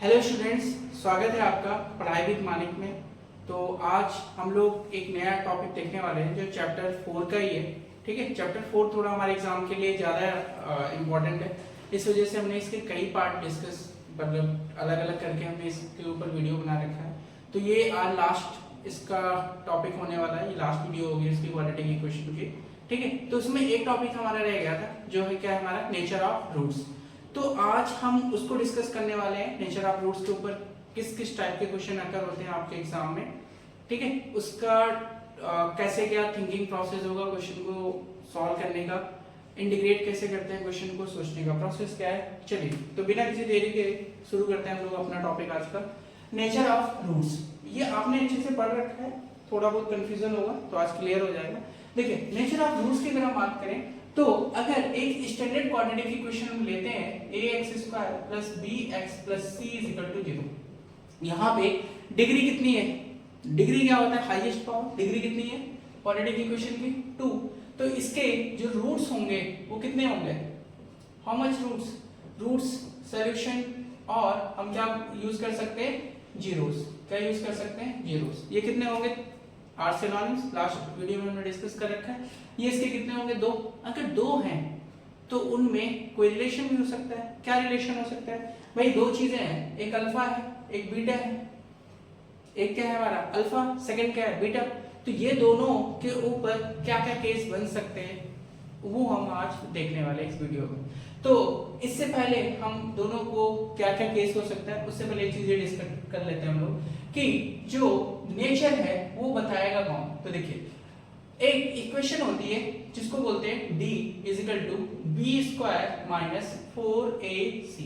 Hello students, स्वागत है आपका पढ़ाई विद मानिक में। तो आज हम लोग एक नया टॉपिक देखने वाले हैं जो चैप्टर 4 का ही है। ठीक है, चैप्टर 4 थोड़ा हमारे एग्जाम के लिए ज़्यादा इम्पोर्टेंट है, इस वजह से हमने इसके कई पार्ट डिस्कस मतलब अलग अलग करके हमने इसके ऊपर वीडियो बना रखा है। तो ये आज लास्ट इसका टॉपिक होने वाला है, ये लास्ट वीडियो होगी इसकी क्वाड्रेटिक इक्वेशन की। ठीक है, तो उसमें एक टॉपिक हमारा रह गया था जो है क्या है हमारा नेचर ऑफ रूट्स। तो आज हम उसको डिस्कस करने वाले हैं, नेचर ऑफ रूट्स के ऊपर किस किस टाइप के क्वेश्चन अकर होते हैं आपके एग्जाम में। ठीक है, उसका कैसे क्या थिंकिंग प्रोसेस होगा क्वेश्चन को सॉल्व करने का, इंटीग्रेट कैसे करते हैं क्वेश्चन को, सोचने का प्रोसेस क्या है। चलिए तो बिना किसी देरी के शुरू करते हैं हम लोग अपना टॉपिक आज का, नेचर ऑफ रूट्स। ये आपने अच्छे से पढ़ रखा है, थोड़ा बहुत कंफ्यूजन होगा तो आज क्लियर हो जाएगा। देखिए नेचर ऑफ रूट्स की अगर हम बात करें तो अगर एक स्टैंडर्ड क्वाड्रेटिक इक्वेशन हम लेते हैं ax² + bx + c = 0, यहाँ पे डिग्री कितनी है, डिग्री क्या होता है हाईएस्ट पावर, डिग्री कितनी है क्वाड्रेटिक इक्वेशन की 2। तो इसके जो रूट्स होंगे वो कितने होंगे, हाउ मच रूट्स सॉल्यूशन, और हम क्या यूज कर सकते हैं जीरोस, क्या यूज कर सकते हैं जीरोस। ये कितने होंगे आर सिनोनिम्स, लास्ट वीडियो में हमने डिस्कस कर रखा है। ये इसके कितने होंगे 2। अगर 2 हैं तो उनमें कोई रिलेशन भी हो सकता है। क्या रिलेशन हो सकता है भाई, दो चीजें हैं, एक अल्फा है एक बीटा है, एक क्या है हमारा अल्फा, सेकंड क्या है बीटा। तो ये दोनों के ऊपर क्या क्या केस बन सकते हैं वो हम आज देखने वाले इस वीडियो में। तो इससे पहले हम दोनों को क्या क्या केस हो सकता है उससे पहले एक चीज डिस्कस कर लेते हैं हम लोग कि जो नेचर है वो बताएगा कौन। तो देखिए एक इक्वेशन होती है जिसको बोलते हैं d = b² - 4ac।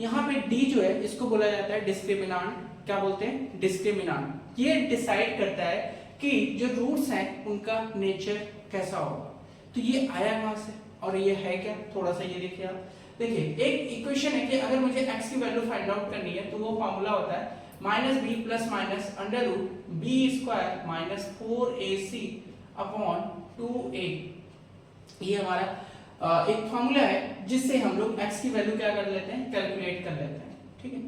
यहाँ पे d जो है इसको बोला जाता है डिस्क्रिमिनांट। क्या बोलते हैं डिस्क्रिमिनांट। ये डिसाइड करता है कि जो रूट्स हैं उनका नेचर कैसा होगा। तो ये आया कहां से और ये है क्या, थोड़ा सा ये देखिए आप। देखिए एक इक्वेशन है कि अगर मुझे x की वैल्यू फाइंड आउट करनी है तो वो फॉर्मूला होता है -b + √b² - 4ac upon 2a। ये हमारा एक फॉर्मूला है जिससे हम लोग x की वैल्यू क्या कर लेते हैं, कैलकुलेट कर लेते हैं। ठीक है,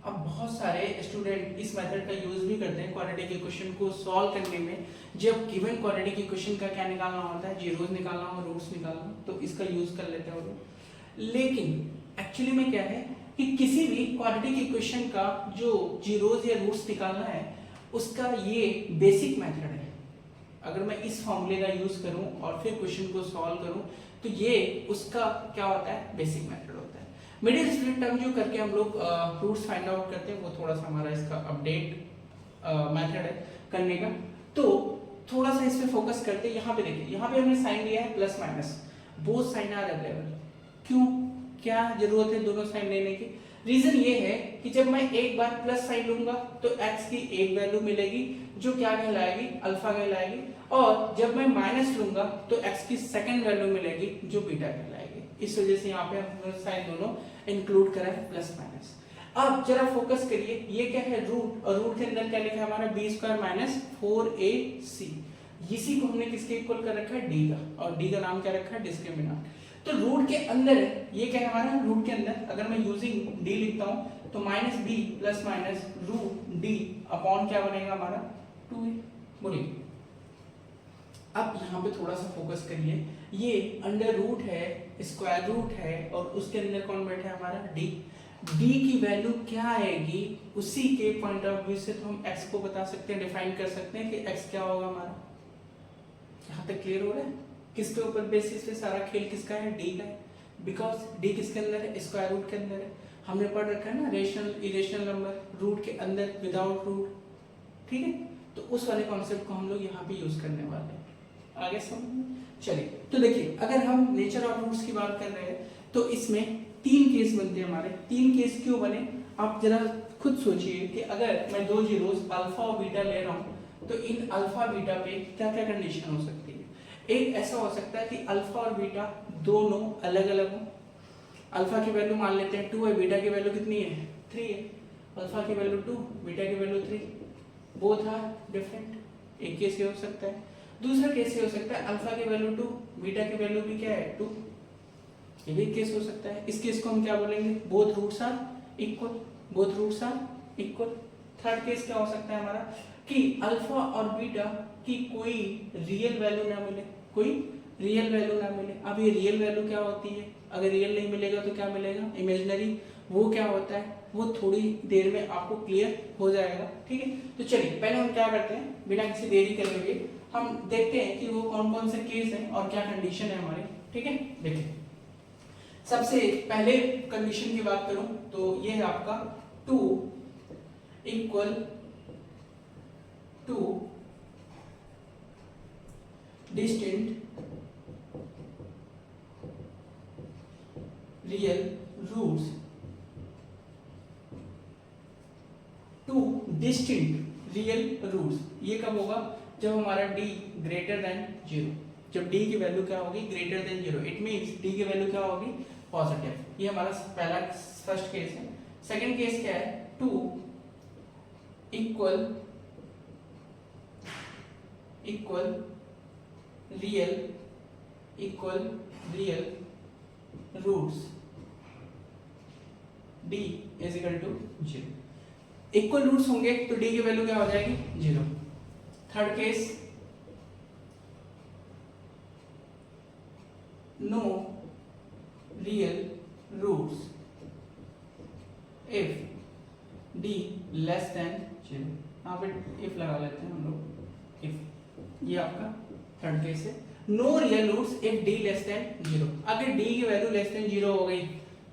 अब बहुत सारे स्टूडेंट इस मेथड का यूज भी करते हैं क्वाड्रेटिक इक्वेशन को सॉल्व करने में। जब गिवन क्वाड्रेटिक इक्वेशन का क्या निकालना होता है, जीरोस निकालना हो, रूट्स निकालना, तो इसका यूज कर लेते हैं वो लोग। लेकिन एक्चुअली में क्या है कि किसी भी क्वाड्रेटिक इक्वेशन का जो जीरोस या रूट्स निकालना है उसका ये बेसिक मेथड है। अगर मैं इस फॉर्मूले का यूज करूं और फिर क्वेश्चन को सॉल्व करूं तो ये उसका क्या होता है, बेसिक मेथड होता है। मिडिल स्प्लिट टर्म जो करके हम लोग रूट्स फाइंड आउट करते हैं वो थोड़ा सा हमारा इसका अपडेट मेथड है करने का। तो थोड़ा सा इस पे फोकस करते हैं। यहाँ पे देखिए, यहाँ पे हमने साइन लिया है plus minus, both sign are available. क्यों, क्या जरूरत है दोनों साइन लेने की? रीजन ये है कि जब मैं एक बार प्लस साइन लूंगा तो x की एक वैल्यू मिलेगी जो क्या कहलाएगी, अल्फा कहलाएगी, और जब मैं माइनस लूंगा तो x की सेकंड वैल्यू मिलेगी जो बीटा कहलाएगी। इस वजह से यहाँ पे हम साइन दोनों इंक्लूड करा है प्लस माइनस। अब जरा फोकस करिए, ये क्या है रूट, और रूट के अंदर क्या लिखा है हमारा b² - 4ac। इसी को हमने किसके इक्वल कर रखा है, d का, और d का नाम क्या रखा है डिस्क्रिमिनेंट। तो रूट के अंदर है, ये क्या है हमारा रूट के अंदर, अगर मैं यूजिंग d लिखता हूं तो -b + √d अपॉन क्या बनेगा हमारा 2a। बोलिए अब यहाँ पे थोड़ा सा फोकस करिए, ये अंडर रूट है, स्क्वायर रूट है, और उसके अंदर कौन बैठा है हमारा d। d की वैल्यू क्या आएगी उसी के पॉइंट ऑफ व्यू से तो हम x को बता सकते हैं, डिफाइन कर सकते हैं कि x क्या होगा हमारा। यहाँ तक क्लियर हो रहा है? किसके ऊपर बेसिस पे सारा खेल किसका है, d का है, बिकॉज d किसके अंदर है, स्क्वायर रूट के अंदर है। हमने पढ़ रखा है ना रेशनल इरेशनल नंबर, रूट के अंदर विदाउट रूट। ठीक है, तो उस वाले कॉन्सेप्ट को हम लोग यहाँ पे यूज करने वाले हैं। आगे समझ चलिए। तो देखिए अगर हम नेचर ऑफ रूट्स की बात कर रहे हैं तो इसमें 3 केस बनते हैं हमारे। 3 केस क्यों बने आप जरा खुद सोचिए कि अगर मैं दो जीरोस अल्फा और बीटा ले रहा हूँ तो इन अल्फा बीटा पे क्या क्या कंडीशन हो सकती है। एक ऐसा हो सकता है कि अल्फा और बीटा दोनों अलग अलग हो। अल्फा की वैल्यू मान लेते हैं 2 है, बीटा की वैल्यू कितनी है 3 है। अल्फा की वैल्यू 2, बीटा की वैल्यू 3, बोथ आर डिफरेंट। एक केस ये हो सकता है। दूसरा केस ये हो सकता है अल्फा की वैल्यू 2, बीटा की वैल्यू भी क्या है 2। ये भी केस हो सकता है। इस केस को हम क्या बोलेंगे, both roots are equal. Both roots are equal. Third case क्या हो सकता है हमारा कि अल्फा और बीटा की कोई रियल वैल्यू ना मिले, कोई रियल वैल्यू ना मिले। अब ये रियल वैल्यू क्या होती है, अगर रियल नहीं मिलेगा तो क्या मिलेगा, इमेजिनरी। वो क्या होता है वो थोड़ी देर में आपको क्लियर हो जाएगा, ठीक है। तो चलिए पहले हम क्या करते हैं, बिना किसी देरी करे हुए हम देखते हैं कि वो कौन कौन से केस हैं और क्या कंडीशन है हमारे, ठीक है। देखिए सबसे पहले कंडीशन की बात करूं तो ये है आपका 2 equal two distinct real roots, two distinct real roots. ये कब होगा, जब हमारा d ग्रेटर देन 0, जब d की वैल्यू क्या होगी greater than 0, it means d की वैल्यू क्या होगी पॉजिटिव। ये हमारा पहला फर्स्ट केस है। सेकंड केस क्या है, 2 equal real roots, d is equal to 0। Equal roots होंगे तो d की वैल्यू क्या हो जाएगी 0। Third case, no real roots if d less than 0। यहाँ पे इफ लगा लेते हैं हम लोग, इफ। ये आपका थर्ड केस है। No real roots if d less than 0। अगर d की वैल्यू लेस देन 0 हो गई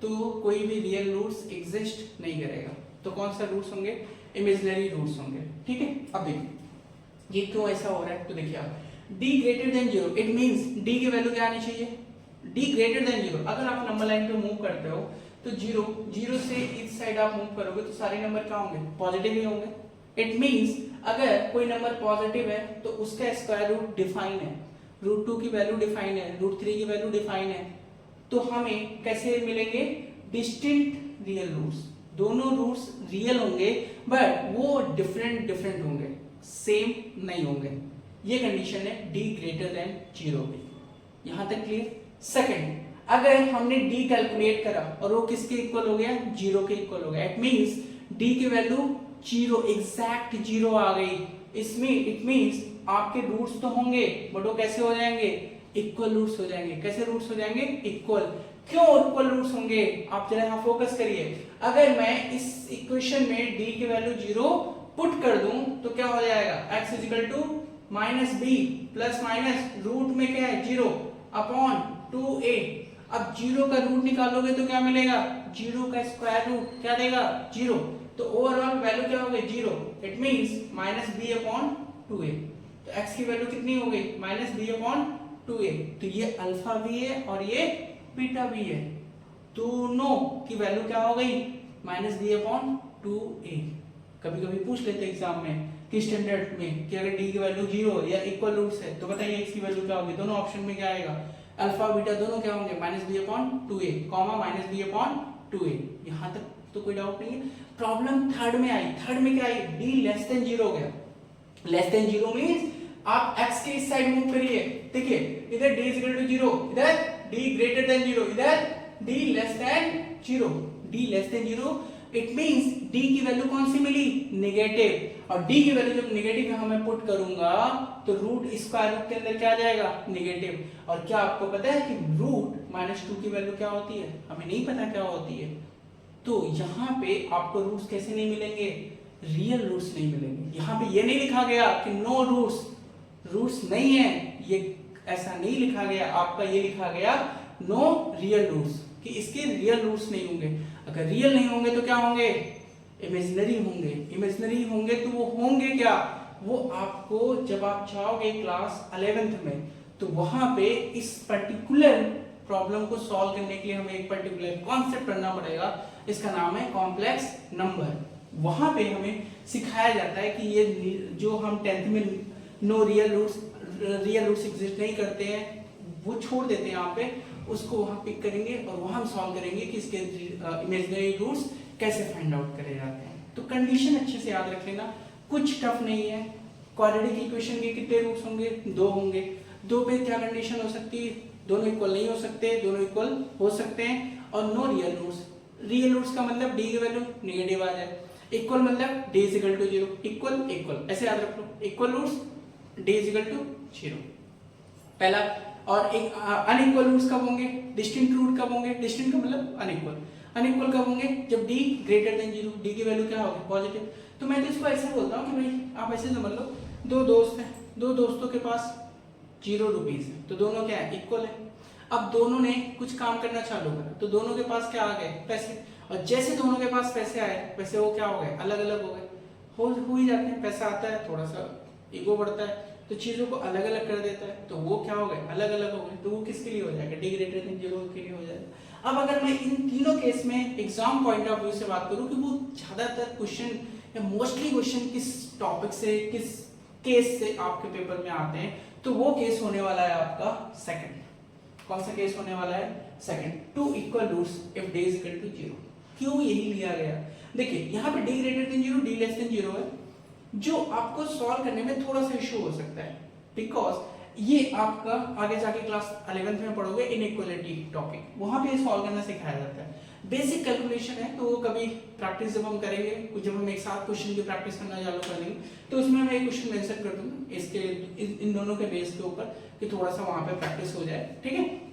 तो कोई भी रियल रूट्स एग्जिस्ट नहीं करेगा। तो कौन सा रूट्स होंगे, इमेजिनरी रूट्स होंगे, ठीक है। अब देखिए ये क्यों ऐसा हो रहा है, तो देखिए आप d greater than 0, it means d की वैल्यू क्या आनी चाहिए, d ग्रेटर देन 0। अगर आप नंबर लाइन पे मूव करते हो तो 0 से इस साइड आप मूव करोगे तो सारे नंबर क्या होंगे, पॉजिटिव ही होंगे। इट मींस अगर कोई नंबर पॉजिटिव है तो उसका स्क्वायर रूट डिफाइन है, √2 की वैल्यू डिफाइन है, √3 की वैल्यू डिफाइन है। तो हमें कैसे मिलेंगे, डिस्टिंक्ट रियल रूट्स। दोनों रूट्स रियल होंगे बट वो डिफरेंट होंगे, सेम नहीं होंगे। ये कंडीशन है d ग्रेटर देन 0 की। यहां तक क्लियर। सेकंड, अगर हमने d कैलकुलेट करा और वो किसके इक्वल हो गया, 0 के इक्वल हो गया, इट मींस d की वैल्यू 0, एग्जैक्ट 0 आ गई। इसमें इट मींस आपके रूट्स तो होंगे बट वो कैसे हो जाएंगे, इक्वल रूट्स हो जाएंगे। कैसे रूट्स हो जाएंगे, इक्वल। क्यों इक्वल रूट्स होंगे, आप जरा यहां फोकस करिए। अगर मैं इस इक्वेशन में d की वैल्यू 0 पुट कर दूं तो क्या हो जाएगा, x is equal to -b plus minus root में क्या है 0 अपॉन 2a। अब 0 का रूट निकालोगे तो क्या मिलेगा, 0 का स्क्वायर रूट क्या देगा 0। तो ओवरऑल वैल्यू क्या हो गई 0, it means -b upon 2a। तो x की वैल्यू कितनी हो गई, -b अपॉन 2a। तो ये अल्फा भी है और ये बीटा भी है, दोनों की वैल्यू क्या हो गई -b अपॉन 2a। कभी कभी पूछ लेते हैं एग्जाम में कि स्टैंडर्ड में कि अगर d की वैल्यू 0 या इक्वल रूट्स है तो बताइए x की वैल्यू क्या होगी। दोनों ऑप्शन में क्या आएगा, अल्फा बीटा दोनों क्या होंगे -b upon 2a comma -b upon 2a। यहां तक तो कोई डाउट नहीं है। प्रॉब्लम थर्ड में आई। थर्ड में क्या आई, d लेस देन 0 हो गया। लेस देन 0 मींस आप x के इस साइड मूव करिए, देखिए इधर d इज इक्वल टू 0, इधर d ग्रेटर देन 0, इधर d less than 0। d less than 0 it means d की वैल्यू कौन सी मिली, नेगेटिव। और d की वैल्यू जब नेगेटिव यहां मैं पुट करूंगा तो रूट स्क्वायर रूट के अंदर क्या आ जाएगा, नेगेटिव। और क्या आपको पता है कि रूट -2 की वैल्यू क्या होती है, हमें नहीं पता क्या होती है। तो यहाँ पे आपको रूट्स कैसे नहीं मिलेंगे, रियल रूट्स नहीं मिलेंगे। यहाँ पे ये नहीं लिखा गया कि नो रूट्स, रूट्स नहीं है, ये ऐसा नहीं लिखा गया। आपका ये लिखा गया नो रियल रूट्स, कि इसके रियल रूट्स नहीं होंगे। अगर रियल नहीं होंगे तो क्या होंगे, इमेजिनरी होंगे। इमेजिनरी होंगे तो वो होंगे क्या, वो आपको जब आप जाओगे क्लास 11th में तो वहां पे इस पर्टिकुलर प्रॉब्लम को सॉल्व करने के लिए हमें एक पर्टिकुलर कॉन्सेप्ट पढ़ना पड़ेगा। इसका नाम है कॉम्प्लेक्स नंबर। वहां पे हमें सिखाया जाता है कि ये जो हम 10th में नो रियल रूट्स एग्जिस्ट नहीं करते हैं वो छोड़ देते हैं, यहाँ पे उसको वहां पिक करेंगे और वहां हम सॉल्व करेंगे कि इसके इमेजिनरी रूट्स कैसे फाइंड आउट करे जाते हैं। तो कंडीशन अच्छे से याद रख लेना, कुछ टफ नहीं है। क्वाड्रेटिक इक्वेशन के कितने रूट्स होंगे, 2 होंगे। 2 पे क्या कंडीशन हो सकती है, दोनों इक्वल नहीं हो सकते, दोनों इक्वल हो सकते हैं। और no real roots, real roots का मतलब डी की वैल्यू नेगेटिव आ जाए, इक्वल मतलब D is equal to zero, equal equal ऐसे याद रख लो, equal roots D is equal to zero पहला। और एक अनइक्वल रूट्स कब होंगे, डिस्टिंक्ट रूट कब होंगे, डिस्टिंक्ट का मतलब अनइक्वल, अनइक्वल कब होंगे जब D greater than zero, D की वैल्यू क्या होगी पॉजिटिव। तो मैं तो इसको ऐसे बोलता हूँ कि भाई आप ऐसे समझ लो, दो दोस्त हैं, दो दोस्तों के पास 0 रुपीज है, तो दोनों क्या है इक्वल है। अब दोनों ने कुछ काम करना चालू करा तो दोनों के पास क्या आ गए पैसे, और जैसे दोनों के पास पैसे आए वैसे वो क्या हो गए अलग अलग हो गए, हो ही जाते हैं, पैसा आता है थोड़ा सा ईगो बढ़ता है तो चीजों को अलग अलग कर देता है, तो वो क्या हो गए अलग अलग हो गए, तो वो किसके लिए हो जाएगा डी ग्रेटर देन जीरो के लिए हो जाएगा। अब अगर मैं इन तीनों केस में एग्जाम पॉइंट ऑफ व्यू से बात करूं कि वो ज्यादातर क्वेश्चन या मोस्टली क्वेश्चन किस टॉपिक से किस केस से आपके पेपर में आते हैं, तो वो केस होने वाला है आपका सेकंड। कौन सा केस होने वाला है second, two equal roots if d is equal to zero. क्यों यही लिया गया, देखिए यहाँ पे d greater than zero, d less than zero है, जो आपको सॉल्व करने में थोड़ा सा इशू हो सकता है, बिकॉज ये आपका आगे जाके क्लास 11th में पढ़ोगे इनइक्वालिटी टॉपिक, वहां पे सॉल्व करना सिखाया जाता है। बेसिक कैलकुलेशन है तो वो कभी प्रैक्टिस जब हम करेंगे, जब हम एक साथ क्वेश्चन की प्रैक्टिस करना चालू कर देंगे तो उसमें मैं एक क्वेश्चन मेंशन कर दूंगा इसके इन दोनों के बेस के ऊपर कि थोड़ा सा वहां पे प्रैक्टिस हो जाए, ठीक है।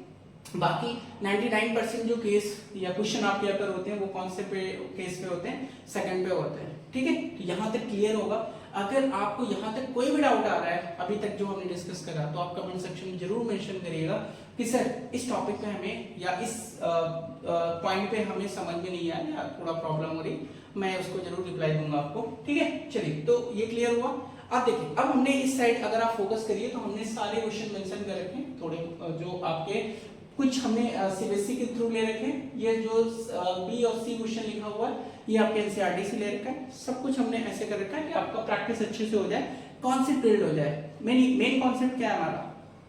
बाकी 99% जो केस या क्वेश्चन आपके यहाँ पर होते हैं वो कौन से केस पे होते हैं, सेकंड पे होते हैं, ठीक है। तो यहाँ तक क्लियर होगा। अगर आपको यहाँ तक कोई भी डाउट आ रहा है अभी तक जो हमने डिस्कस करा, तो आप कमेंट सेक्शन में जरूर मेंशन करिएगा कि सर इस टॉपिक पे हमें या इस पॉइंट पे हमें समझ में नहीं आया या थोड़ा प्रॉब्लम हो रही, मैं उसको जरूर रिप्लाई दूंगा आपको, ठीक है। चलिए तो ये क्लियर हुआ। अब देखिए, अब हमने इस साइड अगर आप फोकस करिए तो हमने सारे क्वेश्चन मेंशन कर रखे हैं, थोड़े जो आपके कुछ हमने सीबीएसई के थ्रू ले रखे हैं, ये जो बी और सी क्वेश्चन लिखा हुआ है ये आपके एनसीईआरटी से ले रखा है, सब कुछ हमने ऐसे कर रखा है कि आपका प्रैक्टिस अच्छे से हो जाए, कॉन्सेप्ट बिल्ड हो जाए। मेन कॉन्सेप्ट क्या है हमारा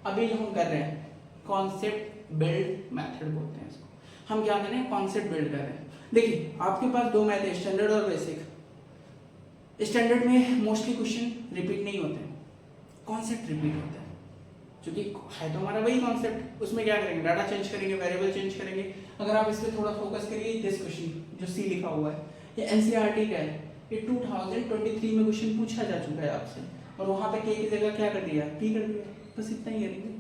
अभी जो हम कर रहे हैं, कॉन्सेप्ट बिल्ड मेथड बोलते हैं इसको, हम क्या कर रहे हैं कॉन्सेप्ट बिल्ड कर रहे हैं। देखिए आपके पास दो मैथ है, स्टैंडर्ड और बेसिक। स्टैंडर्ड में मोस्टली क्वेश्चन रिपीट नहीं होते हैं, कॉन्सेप्ट रिपीट होता है, क्योंकि है तो हमारा वही कॉन्सेप्ट, उसमें क्या करेंगे डाटा चेंज करेंगे, वेरिएबल चेंज करेंगे। अगर आप इस पे थोड़ा फोकस करिए, दिस क्वेश्चन जो सी लिखा हुआ है ये एनसीईआरटी का है, ये 2023 में क्वेश्चन पूछा जा चुका है आपसे, और वहां पे के की जगह क्या कर दिया पी कर दिया, बस इतना ही करेंगे।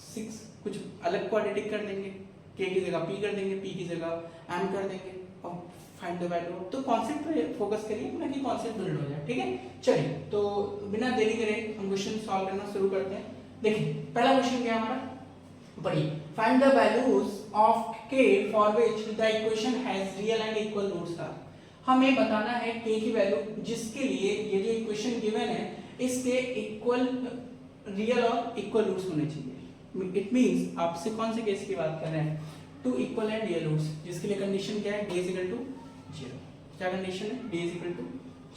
6 कुछ अलग क्वाड्रेटिक कर देंगे, के की जगह पी कर देंगे, पी की जगह एम कर देंगे और फाइंड द वैल्यू। तो कॉन्सेप्ट पे फोकस करिए ना कि कॉन्सेप्ट बिल्ड हो जाए, ठीक है। चलिए तो बिना देरी करे हम क्वेश्चन सॉल्व करना शुरू करते हैं। देखिए पहला क्वेश्चन क्या है हमारा, पढ़िए, find the values of k for which the equation has real and equal roots are. हमें बताना है k की वैल्यू जिसके लिए ये जो इक्वेशन गिवन है इसके इक्वल रियल और इक्वल रूट्स होने चाहिए। इट मींस आपसे कौन से केस की बात कर रहे हैं, two equal and real roots, जिसके लिए कंडीशन क्या है d इज इक्वल टू 0। क्या कंडीशन है, d इज इक्वल टू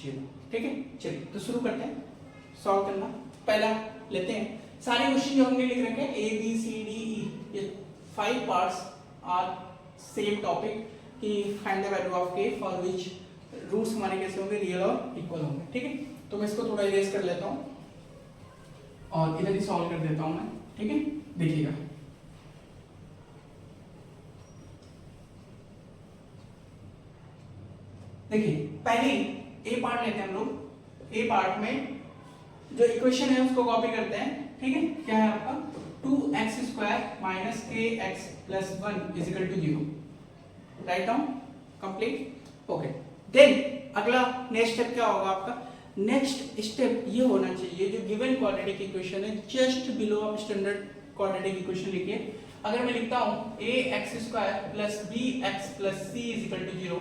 0, ठीक है। चलिए तो शुरू करते हैं सॉल्व करना। पहला लेते हैं, सारे क्वेश्चन जो हमने लिख रखे हैं A B C D e, ये 5 पार्ट्स आर सेम टॉपिक कि find the value of k for which roots हमारे कैसे होंगे, रियल और इक्वल होंगे, ठीक है। तो मैं इसको थोड़ा इरेज कर लेता हूं और इधर ही सॉल्व कर देता हूं मैं, ठीक है। देखिएगा देखिए पहले ए पार्ट लेते हैं हम लोग। ए पार्ट में जो इक्वेशन है उसको कॉपी करते हैं, ठीक है। क्या है आपका 2x² - kx + 1 = 0। Write down, complete, okay. Then अगला नेक्स्ट स्टेप क्या होगा आपका, नेक्स्ट स्टेप ये होना चाहिए जो गिवन क्वाड्रेटिक इक्वेशन है जस्ट बिलो आप स्टैंडर्ड क्वाड्रेटिक इक्वेशन लिखिए। अगर मैं लिखता हूं ax² + bx + c = 0,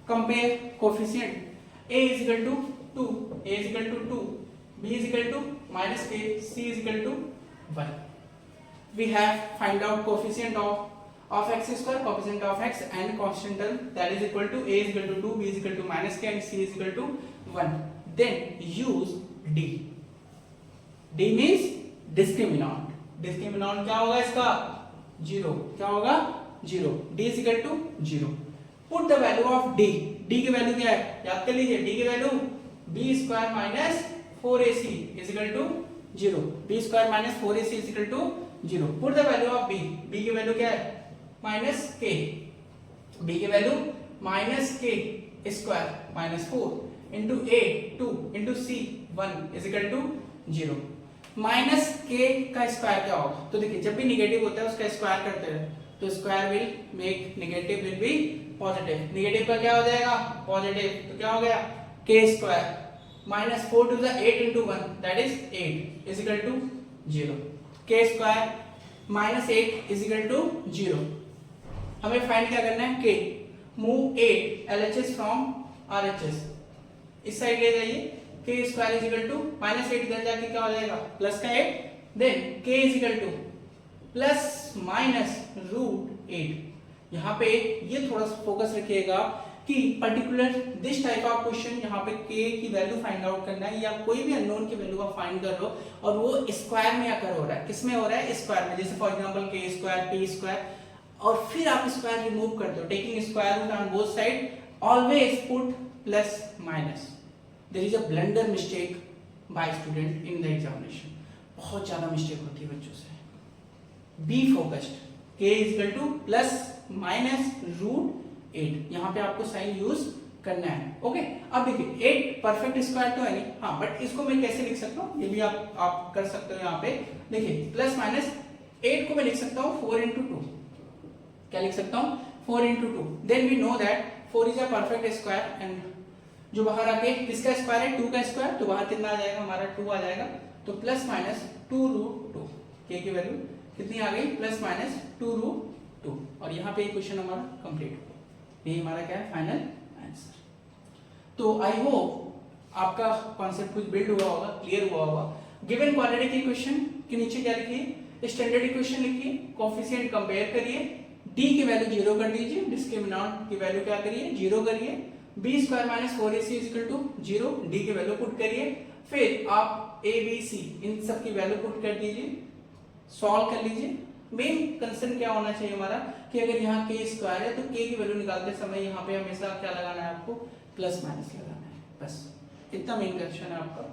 compare coefficient a = 2, a = 2, b = -k, c = 1. We have find out coefficient of x², coefficient of x and constant term, that is equal to a = 2, b = -k and c = 1. Then use d. d means discriminant. Discriminant क्या होगा इसका 0, क्या होगा 0, d = 0. Put the value of d. d की value क्या है याद कर लीजिए, d की value b² - 4ac = 0, b² - 4ac = 0. Put the value of b. b की वैल्यू क्या है -k. b की value minus k square minus 4 into a 2 into c 1 is equal to 0। Minus k का स्क्वायर क्या होगा? तो देखिए जब भी निगेटिव होता है उसका स्क्वायर करते हैं तो square will make negative will be positive. Negative का क्या हो जाएगा? पॉजिटिव। तो क्या हो गया? K square minus 4 to the 8 into 1 that is 8 is equal to 0। K square minus 8 is equal to 0। हमें फाइंड क्या करना है? K. Move 8 LHS from RHS, इस साइड ले जाइए। K square is equal to minus 8 इधर जाके क्या हो जाएगा? प्लस का 8, then k is equal to plus minus root 8। यहाँ पे ये थोड़ा सा फोकस रखिएगा कि particular this type of question यहाँ पे के की वैल्यू फाइंड आउट करना है या कोई भी अननोन की वैल्यू आप फाइंड कर लो और वो स्क्वायर में आकर हो रहा है। किसमें हो रहा है? स्क्वायर में। जैसे for example k square p square और फिर आप स्क्वायर रिमूव कर दो, taking square root on both side, always put plus minus. There is a blunder mistake by student in the examination. बहुत ज्यादा मिस्टेक होती है बच्चों से। Be focused. k is equal to plus minus root 8, यहाँ पे आपको साइन यूज करना है। ओके, अब देखिए 8 परफेक्ट स्क्वायर तो है नहीं, हाँ, बट इसको मैं कैसे लिख सकता हूँ ये भी आप कर सकते हो। यहाँ पे देखिए प्लस माइनस 8 को मैं लिख सकता हूँ 4 इंटू 2। क्या लिख सकता हूँ? 4 into 2। Then we know that 4 is a perfect square and जो बाहर आके किसका स्क्वायर है? 2 का स्क्वायर, तो बाहर कितना आ जाएगा? हमारा 2 आ जाएगा। तो प्लस माइनस 2 रूट 2, के की वैल्यू कितनी आ गई? Plus minus 2 root 2। और यहाँ पे क्वेश्चन हमारा कंप्लीट हो गया। ये हमारा क्या है? Final answer. तो आई होप आपका कॉन्सेप्ट कुछ बिल्ड हुआ होगा, क्लियर हुआ होगा। गिवन क्वाड्रेटिक इक्वेशन के नीचे क्या लिखिए? स्टैंडर्ड इक्वेशन लिखिए, कोएफिशिएंट कंपेयर करिए, डी की वैल्यू 0 कर दीजिए, डिस्क्रिमिनेंट की वैल्यू क्या करिए? 0 करिए, b square minus 4ac is equal to 0, d की वैल्यू पुट करिए, फिर आप ए बी सी इन सब की वैल्यू पुट कर दीजिए, सॉल्व कर लीजिए। मेन कंसर्न क्या होना चाहिए हमारा कि अगर यहाँ के स्क्वायर है तो के की वैल्यू निकालते समय यहाँ पे हमेशा क्या लगाना है? आपको प्लस माइनस लगाना है, बस इतना मेन क्वेश्चन है आपका।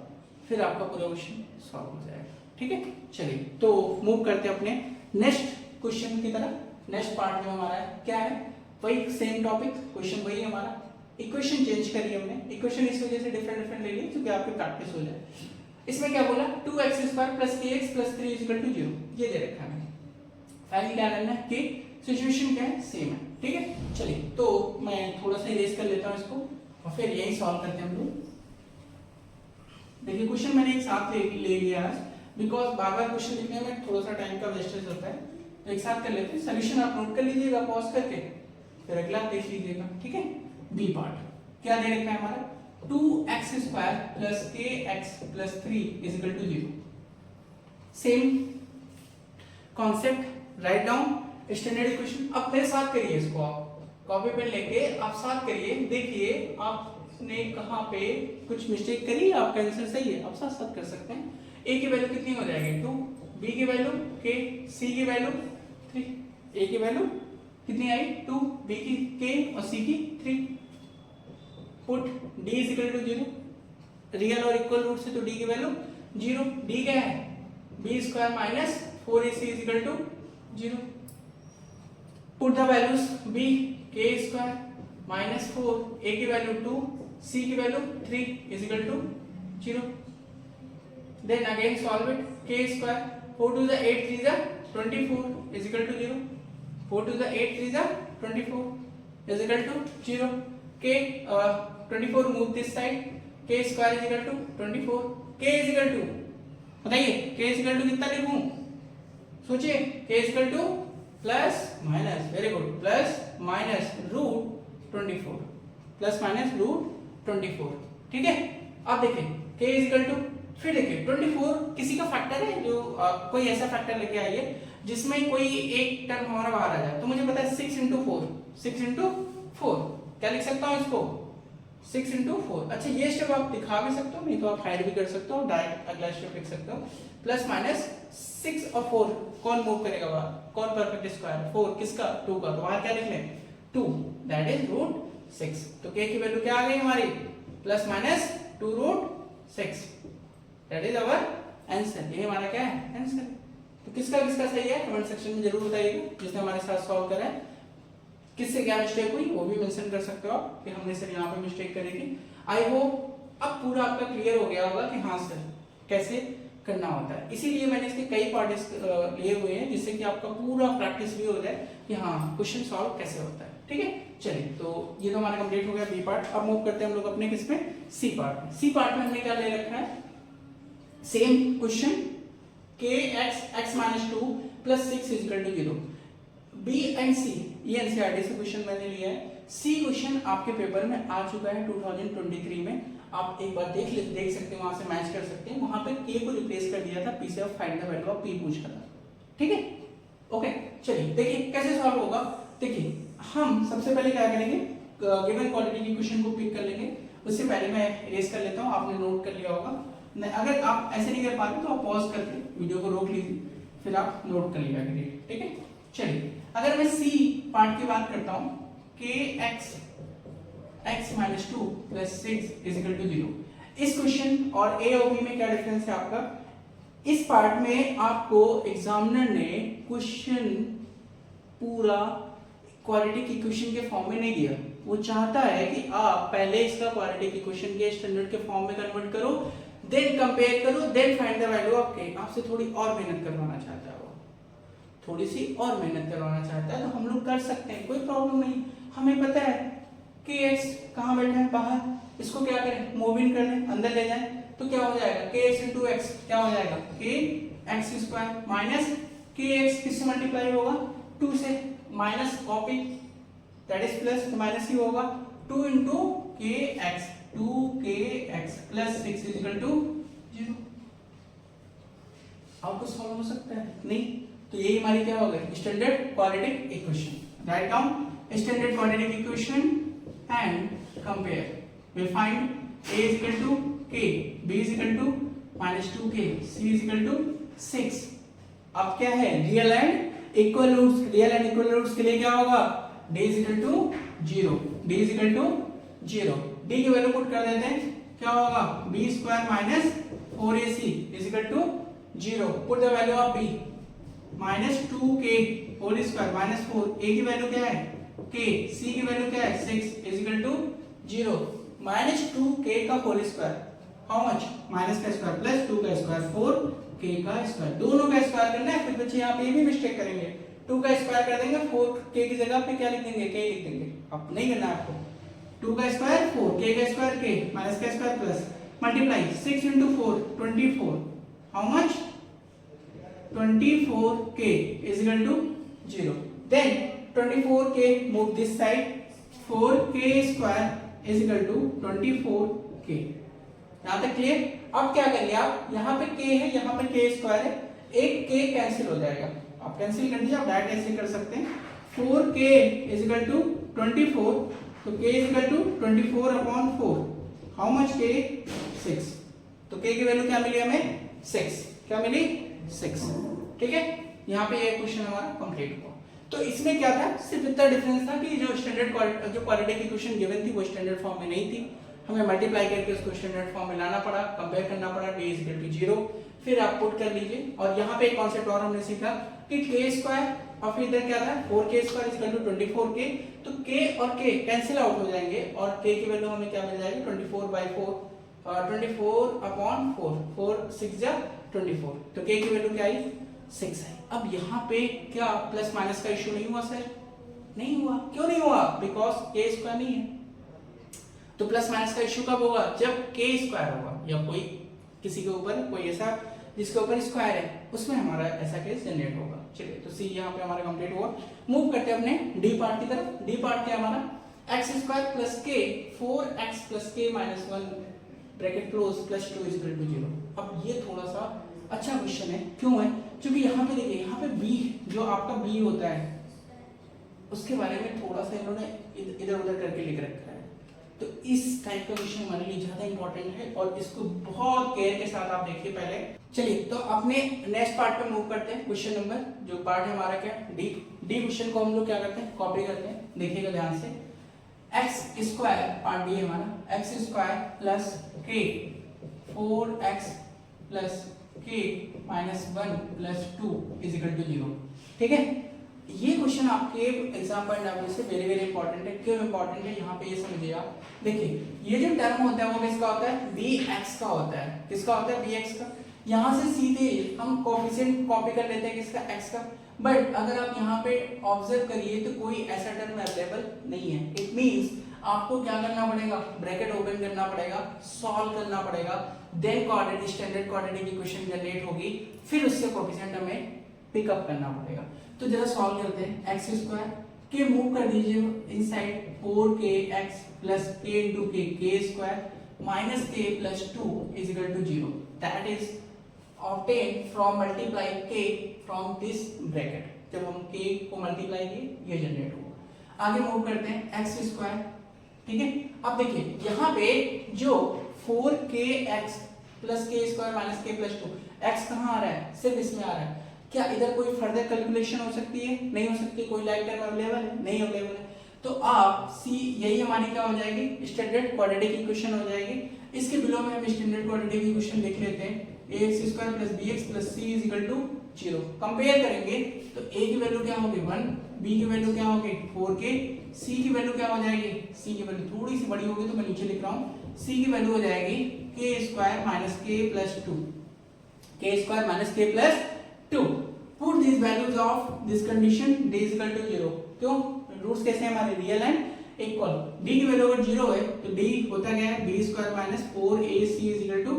फिर आपका पूरा क्वेश्चन सॉल्व हो जाएगा। ठीक है, चलिए तो मूव करते हैं अपने नेक्स्ट क्वेश्चन की तरफ। नेक्स्ट पार्ट जो हमारा है क्या है? वही सेम टॉपिक, क्वेश्चन वही हमारा। इक्वेशन चेंज करी हमने, इक्वेशन इस वजह से डिफरेंट ले ली क्योंकि आपकी प्रैक्टिस हो जाए। इसमें क्या बोला? 2x square plus kx plus 3 equal to 0, ये दे रखा है। फाइनली क्या करना है कि सिचुएशन क्या है? सेम है। ठीक है, चलिए तो मैं थोड़ा सा इरेज कर लेता हूँ इसको और फिर यही सॉल्व करते हैं हम लोग। देखिए क्वेश्चन मैंने एक साथ ले लिया आज, बिकॉज बार बार क्वेश्चन लिखने में थोड़ा सा टाइम का वेस्टेज होता है, तो एक साथ कर लेते हैं। सोल्यूशन आप नोट कर लीजिएगा पॉज करके, फिर अगला देख लीजिएगा। ठीक है, बी पार्ट क्या दे रखा है हमारा? 2x square plus kx plus 3 is equal to 0। Same concept, right down standard equation. अब मेरे साथ करिए इसको, आप कॉपी पेन लेके आप साथ करिए। देखिए आपने कहाँ पे कुछ मिस्टेक करी, आपका आंसर सही है, आप साथ साथ कर सकते हैं। a की वैल्यू कितनी हो जाएगी? 2, b की वैल्यू k, c की वैल्यू 3। a की वैल्यू कितनी आई? 2, b की k और c की 3। Put d is equal to 0, real और इक्वल रूट से तो d की वैल्यू 0। d क्या है? b square minus 4ac is equal to 0। Put the values b k square minus 4, a की वैल्यू 2, c की value 3 is equal to 0। Then again solve it, k square 4 to the 8 3 the 24 is equal to 0। 4 to the 8 3 the 24 is equal to 0। k 24 move this side, k square is equal to 24, k is equal to, बताइए k is equal to कितना लिखूं? सोचिए, k is equal to plus minus, very good, plus minus root 24, plus minus root 24। ठीक है, अब देखिए k is equal to, फिर देखिए 24 किसी का फैक्टर है जो कोई ऐसा फैक्टर लेके आइए जिसमें कोई एक टर्म हमारा बाहर आ जाए। तो मुझे पता है 6 इंटू 4, 6 इंटू 4 क्या लिख सकता हूँ इसको? 6 इंटू 4। अच्छा ये स्टेप आप दिखा भी सकते हो, नहीं तो आप हाइड भी कर सकते हो, डायरेक्ट अगला स्टेप लिख सकते हो। प्लस माइनस 6 और 4 कौन मूव करेगा बाहर? कौन परफेक्ट स्क्वायर? 4 किसका? 2 का, तो बाहर क्या लिख लें? 2, दैट इज रूट 6। तो k की वैल्यू क्या आ गई हमारी? Plus minus 2 root 6, that is our answer. ये हमारा क्या है? आंसर। तो किसका किसका सही है कमेंट सेक्शन में जरूर बताइएगा, जिसने हमारे साथ सॉल्व करा है। किससे क्या मिस्टेक हुई वो भी मेंशन कर सकते हो आप कि हमने सर यहाँ पे मिस्टेक करी थी। आई होप अब पूरा आपका क्लियर हो गया होगा कि हाँ सर कैसे करना होता है। इसीलिए मैंने इसके कई पार्ट लिए हुए हैं जिससे कि आपका पूरा प्रैक्टिस भी हो जाए कि हाँ क्वेश्चन सॉल्व कैसे होता है। ठीक है, चलिए तो ये तो हमारा कंप्लीट हो गया बी पार्ट। अब मूव करते हैं हम लोग अपने किस में, सी पार्ट में। सी पार्ट में हमने क्या ले रखा है, सेम क्वेश्चन के x minus 2 plus 6 is equal to 0। B and C ये एनसीईआरटी से क्वेश्चन मैंने लिया है। सी क्वेश्चन आपके पेपर में आ चुका है 2023 में, आप एक बार देख सकते हैं, वहां से मैच कर सकते हैं। वहां पे के को रिप्लेस कर दिया था पी से, find the value of P पूछा था। ठीक है, ओके चलिए देखिए कैसे सॉल्व होगा। देखिए हम सबसे पहले क्या करेंगे, गिवन क्वालिटी की क्वेश्चन को पिक कर लेंगे। उससे पहले मैं इरेज कर लेता हूँ, आपने नोट कर लिया होगा। अगर आप ऐसे नहीं कर पाते तो आप पॉज करके वीडियो को रोक लीजिए, फिर आप नोट कर लिया करिए। ठीक है, चलिए अगर मैं सी पार्ट की बात करता हूँ, k x minus 2 plus 6 is equal to 0। इस क्वेश्चन और ए और बी में क्या डिफरेंस है आपका, इस पार्ट में आपको एग्जामिनर ने क्वेश्चन पूरा क्वालिटी की क्वेश्चन के फॉर्म में नहीं दिया। वो चाहता है कि आप पहले इसका क्वालिटी की क्वेश्चन के स्टैंडर्ड के फॉर्म में कन्वर्ट करो, देन कंपेयर करो, then find the value of k. आपसे थोड़ी और मेहनत करवाना चाहता है, वो थोड़ी सी और मेहनत करवाना चाहता है, तो हम लोग कर सकते हैं, कोई प्रॉब्लम नहीं। हमें पता है कि एक्स कहाँ बैठा है, बाहर, इसको क्या करें, मूव इन कर लें, अंदर ले जाएं, तो क्या हो जाएगा के एक्स इंटू एक्स, क्या हो जाएगा k x square minus k x किससे मल्टीप्लाई होगा 2 से, minus copy that is plus, तो माइनस ही होगा 2 into k x, 2kx plus 6 is equal to 0। आपको सॉल्व हो सकता है नहीं, तो यही हमारी क्या होगा standard quadratic equation. Right down standard quadratic equation and compare. We find a is equal to k, b is equal to minus 2k, c is equal to 6। अब क्या है, real and equal roots, real and equal roots के लिए क्या होगा, d is equal to 0, d is equal to 0, d की value put कर देते हैं, क्या होगा b square minus 4ac is equal to 0, put the value of b minus 2k whole square minus 4, a की वैल्यू क्या है k, c की वैल्यू क्या है 6 is equal to 0, minus 2k का whole square, how much, minus का square plus 2 का square 4k का स्क्वायर, दोनों का स्क्वायर करना है। फिर बच्चे यहाँ पे ये भी मिस्टेक करेंगे, 2 का स्क्वायर कर देंगे, 4k की जगह पे क्या लिख देंगे, k लिख देंगे। अब नहीं करना आपको, 2 का स्क्वायर 4, k का स्क्वायर k, माइनस का square plus, multiply 6 into 4 24, how much 24k is equal to 0, then 24k move this side, 4k square is equal to 24k। यहां तक क्लियर। अब क्या करिए आप, यहाँ पे k है, यहाँ पे k स्क्वायर है, एक k कैंसिल हो जाएगा, आप कैंसिल कर दीजिए, आप डायरेक्ट ऐसे कर सकते हैं, 4k is equal to 24, तो k is equal to 24 upon 4, how much k 6, तो k की वैल्यू क्या मिली हमें 6, क्या मिली 6। ठीक है, यहाँ पे ये क्वेश्चन हमारा कंप्लीट हुआ। तो इसमें क्या था, सिर्फ इतना डिफरेंस था कि जो स्टैंडर्ड जो क्वालिटी की क्वेश्चन गिवन थी वो स्टैंडर्ड फॉर्म में नहीं थी, हमें मल्टीप्लाई करके उसको स्टैंडर्ड फॉर्म में लाना पड़ा, कंपेयर करना पड़ा, d is equal to 0, फिर आप पुट कर लीजिए। और यहाँ पे एक कॉन्सेप्ट और हमने सीखा कि k स्क्वायर और फिर इधर क्या था 4k square is equal to 24k, तो k और k कैंसिल आउट हो जाएंगे और k की वैल्यू हमें क्या मिल जाएगी 24/4, 24 अपॉन 4, 4 6 जा 24, तो k की वैल्यू क्या आई 6 है। अब यहाँ पे क्या प्लस माइनस का इश्यू नहीं हुआ सर, नहीं हुआ, क्यों नहीं हुआ, बिकॉज k स्क्वायर नहीं है। तो प्लस माइनस का इश्यू कब होगा, जब k स्क्वायर होगा या कोई किसी के ऊपर कोई ऐसा जिसके ऊपर स्क्वायर है, उसमें हमारा ऐसा केस जनरेट होगा। चलिए तो सी यहाँ पे हमारा कंप्लीट हुआ। मूव करते हैं अपने डी पार्ट की तरफ। डी पार्ट क्या हमारा एक्स स्क्वायर प्लस के 4x plus k minus 1 bracket close plus 2 is equal to 0। अब ये थोड़ा सा अच्छा क्वेश्चन है, क्यों है, क्योंकि यहाँ पे देखिए, यहाँ पे b जो आपका b होता है उसके बारे में थोड़ा सा इन्होंने इधर उधर करके लिख रखा है, तो इस टाइप का क्वेश्चन हमारे लिए ज्यादा इंपॉर्टेंट है और इसको बहुत केयर के साथ आप देखिए पहले। चलिए तो अपने नेक्स्ट पार्ट पे मूव करते हैं। क्वेश्चन नंबर जो पार्ट है हमारा क्या डी क्वेश्चन को हम लोग क्या करते हैं, कॉपी करते हैं। देखिएगा ध्यान से, एक्स स्क्वायर पार्ट डी है हमारा, एक्स स्क्वायर प्लस के 4x plus k minus 1 plus 2 is equal to 0। ठीक है, ये क्वेश्चन आपके एग्जाम पॉइंट ऑफ व्यू से वेरी वेरी इंपॉर्टेंट है। क्यों इंपॉर्टेंट है यहाँ पे ये समझिए आप। देखिए ये जो टर्म होता है वो किसका होता है, bx का होता है। किसका होता है, bx का। यहाँ से सीधे हम कोफिशिएंट कॉपी कर लेते हैं किसका, x का। बट अगर आप यहाँ पे ऑब्जर्व करिए तो कोई ऐसा टर्म अवेलेबल नहीं है। इट मींस आपको क्या करना पड़ेगा, ब्रैकेट ओपन करना पड़ेगा, सॉल्व करना पड़ेगा, then quadratic standard quadratic equation generate होगी, फिर उससे कोफिशिएंट हमें पिकअप करना पड़ेगा। तो जरा सॉल्व करते हैं। एक्स स्क्वायर के मूव कर दीजिए inside 4kx plus k into K square minus k plus 2 is equal to 0। That is obtain from multiply k from this bracket. जब हम k को मल्टीप्लाई किए ये जनरेट होगा। आगे मूव करते हैं एक्स स्क्वायर, ठीक है। अब देखिए यहाँ पे जो 4kx plus k square minus k plus 2, x कहाँ आ रहा है, सिर्फ इसमें आ रहा है। क्या इधर कोई फर्दर कैलकुलेशन हो सकती है, नहीं हो सकती। कोई लाइक टर्म अवेलेबल है, नहीं अवेलेबल है। तो आप सी यही हमारी क्या हो जाएगी, स्टैंडर्ड क्वाड्रेटिक इक्वेशन हो जाएगी। इसके बिलो में हम स्टैंडर्ड क्वाड्रेटिक इक्वेशन लिख लेते हैं, ax square plus bx plus c is equal to 0। Compare करेंगे तो a की वैल्यू क्या होगी 1, b की वैल्यू क्या होगी 4k, c की वैल्यू क्या हो जाएगी, c की वैल्यू थोड़ी सी बड़ी होगी तो मैं नीचे लिख रहा हूँ, c की वैल्यू हो जाएगी k square minus k plus 2, k square minus k plus 2। Put these values of this condition d is equal to 0। क्यों, रूट्स कैसे हैं हमारे, रियल एंड इक्वल। d की वैल्यू अगर 0 है तो d होता क्या है, b square minus 4ac is equal to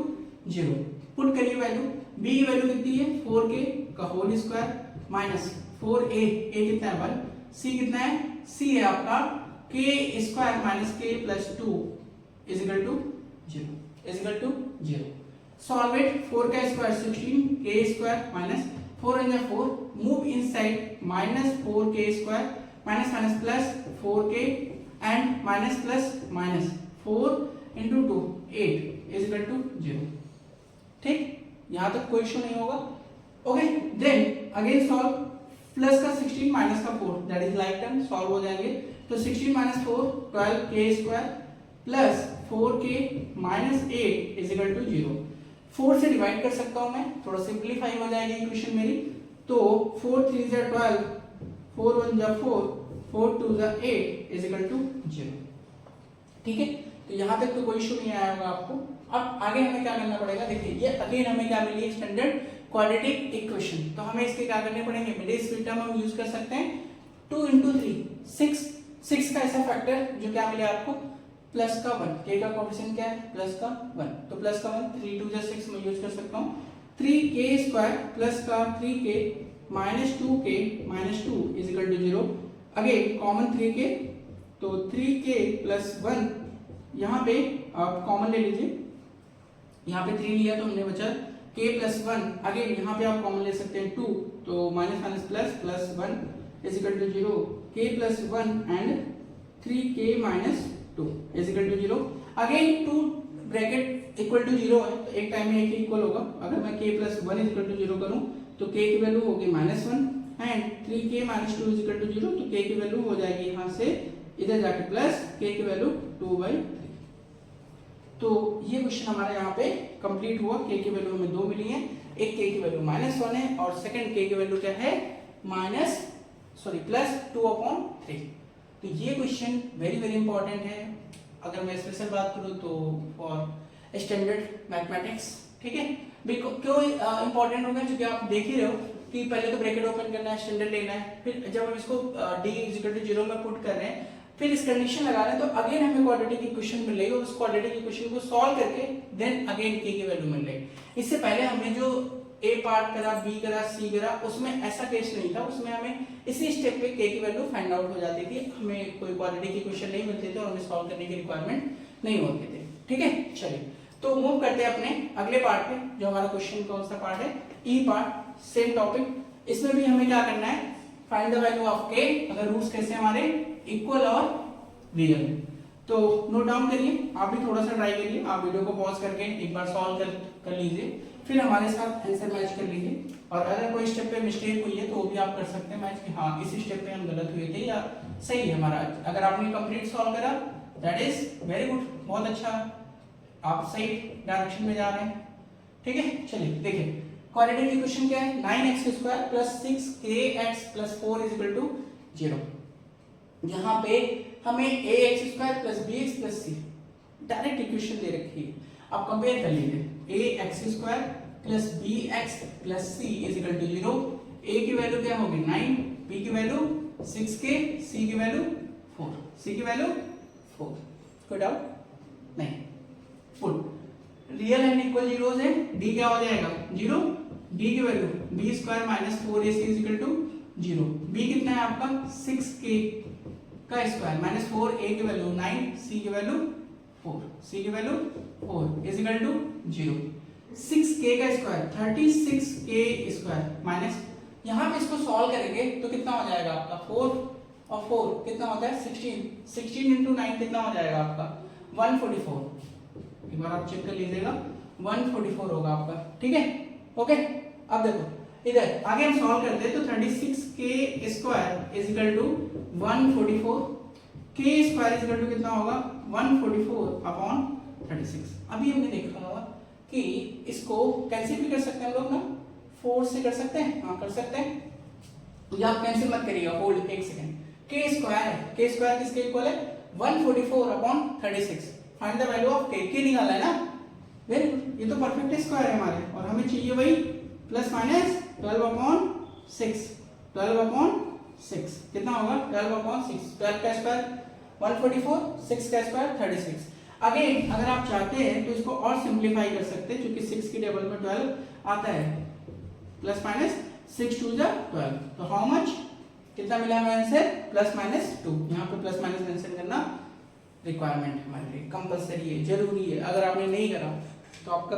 0। Put करिए वैल्यू, b की वैल्यू कितनी है 4k का whole square minus 4a, a कितना है 1, c कितना है, c है आपका k square minus k plus 2 is equal to 0, is equal to 0। Solve it, 4 का square 16, k square minus 4 and 4, move inside minus 4k square minus minus plus 4k and minus plus minus 4 into 2 8 is equal to 0। ठीक, यहाँ तक कोई issue नहीं होगा। Okay, then again solve, plus का 16 minus का 4 that is like term, solve हो जाएंगे। तो 16 minus 4 12k square plus 4k minus 8 is equal to 0। 4 से डिवाइड कर सकता हूं मैं, थोड़ा सिंपलीफाई हो जाएगी इक्वेशन मेरी। तो 4 3 जा 12, 4 1 जा 4, 4 2 जा 8 इज इक्वल टू 0। ठीक है, तो यहां तक तो कोई इशू नहीं आया होगा आपको। अब आगे हमें क्या करना पड़ेगा, देखिए ये अगेन हमें क्या मिली है, स्टैंडर्ड क्वाड्रेटिक इक्वेशन। तो हमें इसके क्या करने पड़ेंगे, मिडिल स्प्लिट टर्म हम यूज कर सकते हैं। 2 into 3 6 का ऐसा फैक्टर जो क्या मिले आपको, प्लस का 1, k का कोएफिशिएंट क्या है प्लस का 1, तो प्लस का 1 3 2 जा 6 में यूज कर सकता हूं। 3k स्क्वायर प्लस का 3k minus 2k minus 2 is equal to 0। Again common 3k, तो 3k प्लस 1 यहाँ पे आप कॉमन ले लीजिए, यहाँ पे 3 लिया तो हमने बचा k प्लस 1। अगेन यहाँ पे आप कॉमन ले सकते हैं 2, तो minus minus plus plus 1 is equal to 0, k plus 1 and 3k minus 2 is equal to 0। Again 2 bracket equal to 0 है तो एक टाइम में एक इक्वल होगा। अगर मैं k plus 1 is equal to 0 करूं तो k की वैल्यू होगी minus 1 and 3k minus 2 is equal to 0, तो k की वैल्यू हो जाएगी यहाँ से इधर जाके प्लस k की वैल्यू 2/3। तो ये क्वेश्चन हमारा यहाँ पे कंप्लीट हुआ। k की वैल्यू हमें 2 मिली है, एक k की वैल्यू -1 है और सेकंड k की वैल्यू क्या है प्लस 2/3। तो ये क्वेश्चन वेरी वेरी इंपॉर्टेंट है। अगर मैं स्पेशल बात करूं तो फॉर स्टैंडर्ड मैथमेटिक्स, ठीक है। क्यों इंपॉर्टेंट होगा, क्योंकि आप देख ही रहे हो कि पहले तो ब्रैकेट ओपन करना है, स्टैंडर्ड लेना है, फिर जब हम इसको d इज इक्वल टू 0 में पुट कर रहे हैं, फिर इस कंडीशन लगा रहे हैं, तो अगेन हमें क्वाड्रेटिक इक्वेशन मिलेगी और उस क्वाड्रेटिक इक्वेशन को सॉल्व करके देन अगेन k की वैल्यू मिल जाएगी। इससे पहले हमने जो a पार्ट करा, b करा, c करा, उसमें ऐसा केस नहीं था। उसमें हमें इसी स्टेप पे k की वैल्यू फाइंड आउट हो जाती थी, हमें कोई क्वाड्रेटिक इक्वेशन नहीं मिलते थे और हमें सॉल्व करने की रिक्वायरमेंट नहीं होती थी। ठीक है, चलिए तो मूव करते हैं अपने अगले पार्ट पे, जो हमारा क्वेश्चन कौन सा पार्ट है, ई पार्ट, सेम टॉपिक। इसमें भी हमें क्या करना है, find the value of k अगर रूट्स कैसे हमारे इक्वल और रियल। तो नोट डाउन करिए, आप भी थोड़ा सा ट्राई करिए, आप वीडियो को पॉज करके एक बार सॉल्व कर लीजिए, फिर हमारे साथ आंसर मैच कर लीजिए। और अगर कोई स्टेप पे मिस्टेक हुई है तो वो भी आप कर सकते हैं मैच कि हाँ इसी स्टेप पे हम गलत हुए थे या सही है हमारा। अगर आपने कंप्लीट सॉल्व करा दैट इज वेरी गुड, बहुत अच्छा, आप सही डायरेक्शन में जा रहे हैं। ठीक है, चलिए देखिए क्वाड्रेटिक इक्वेशन क्या है 9x² plus 6kx plus 4 is equal to 0। यहाँ पे हमें ax² plus bx plus c direct equation दे रखी है, आप कंपेयर कर लीजिए ax² plus bx plus c is equal to 0। a की वैल्यू क्या होगी 9, b की वैल्यू 6k, c की वैल्यू 4, c की वैल्यू 4। कोई डाउट नहीं। Full real and equal zeros है, d क्या हो जाएगा 0, d की value b² minus 4ac is equal to 0। b कितना है आपका 6k का स्क्वायर माइनस 4a की वैल्यू 9, c की वैल्यू 4, c की value 4 is equal to 0। 6k का स्क्वायर 36k स्क्वायर माइनस, यहाँ पे इसको सॉल्व करेंगे तो कितना हो जाएगा आपका 4 और 4 कितना होता है 16 इंटू 9 कितना हो जाएगा आपका 144। एक बार आप चेक कर लीजिएगा 144 होगा आपका, ठीक है ओके। अब देखो इधर आगे हम सॉल्व करते हैं तो 36k square is equal to 144, k square is equal to कितना होगा 144 अपॉन 36। अभी हमने देखा कि इसको कैंसिल भी कर सकते हैं हम लोग ना, 4 से कर सकते हैं, हाँ कर सकते हैं। या आप कैंसिल मत करिएगा, होल्ड एक सेकंड। k स्क्वायर है, k स्क्वायर किसके इक्वल है 144 upon 36। Find the value of k निकाला है ना, वेरी गुड। ये तो परफेक्ट स्क्वायर है हमारे और हमें चाहिए वही प्लस माइनस 12 अपॉन 6, 12 अपॉन 6 कितना होगा 12 अपॉन 6, 12 का स्क्वायर 144, 6 का स्क्वायर 36। अगेन अगर आप चाहते हैं तो इसको और सिंप्लीफाई कर सकते हैं, क्योंकि 6 की टेबल में 12 आता है, प्लस माइनस 6 2 जा 12, तो हाउ मच कितना मिला हमें आंसर प्लस माइनस 2। यहाँ पे प्लस माइनस मेंशन करना रिक्वायरमेंट है हमारे लिए, कंपलसरी है, जरूरी है। अगर आपने नहीं करा तो आपका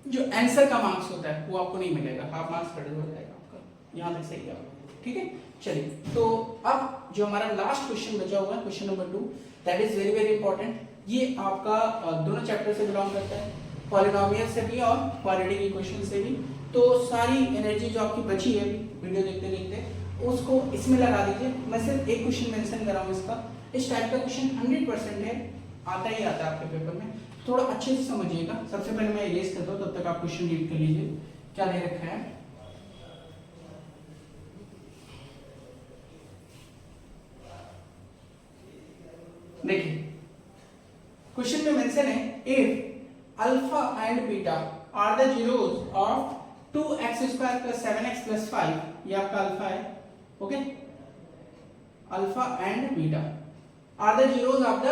जो आंसर का मार्क्स होता है वो आपको नहीं मिलेगा, हाफ मार्क्स कट हो जाएगा आपका। यहाँ तक सही है, ठीक है। चलिए तो अब जो हमारा लास्ट क्वेश्चन बचा हुआ है, question number 2, that is very very important. ये आपका दोनों चैप्टर से बिलोंग करता है, पॉलिनोमियल से भी और क्वाड्रेटिक इक्वेशन से भी। तो सारी एनर्जी जो आपकी बची है वीडियो देखते देखते उसको इसमें लगा दीजिए। मैं सिर्फ एक क्वेश्चन मेंशन कर रहा हूँ इसका, इस टाइप का क्वेश्चन 100% है, आता ही आता है आपके पेपर में, थोड़ा अच्छे से समझिएगा। सबसे पहले मैं इरेज करता हूँ, तब तक आप क्वेश्चन रीड कर लीजिए क्या दे रखा है। देखिए क्वेश्चन में मेंशन है if alpha and beta are the zeros of 2x² + 7x + 5, ये आपका अल्फा है, okay. Alpha and beta are the zeros of the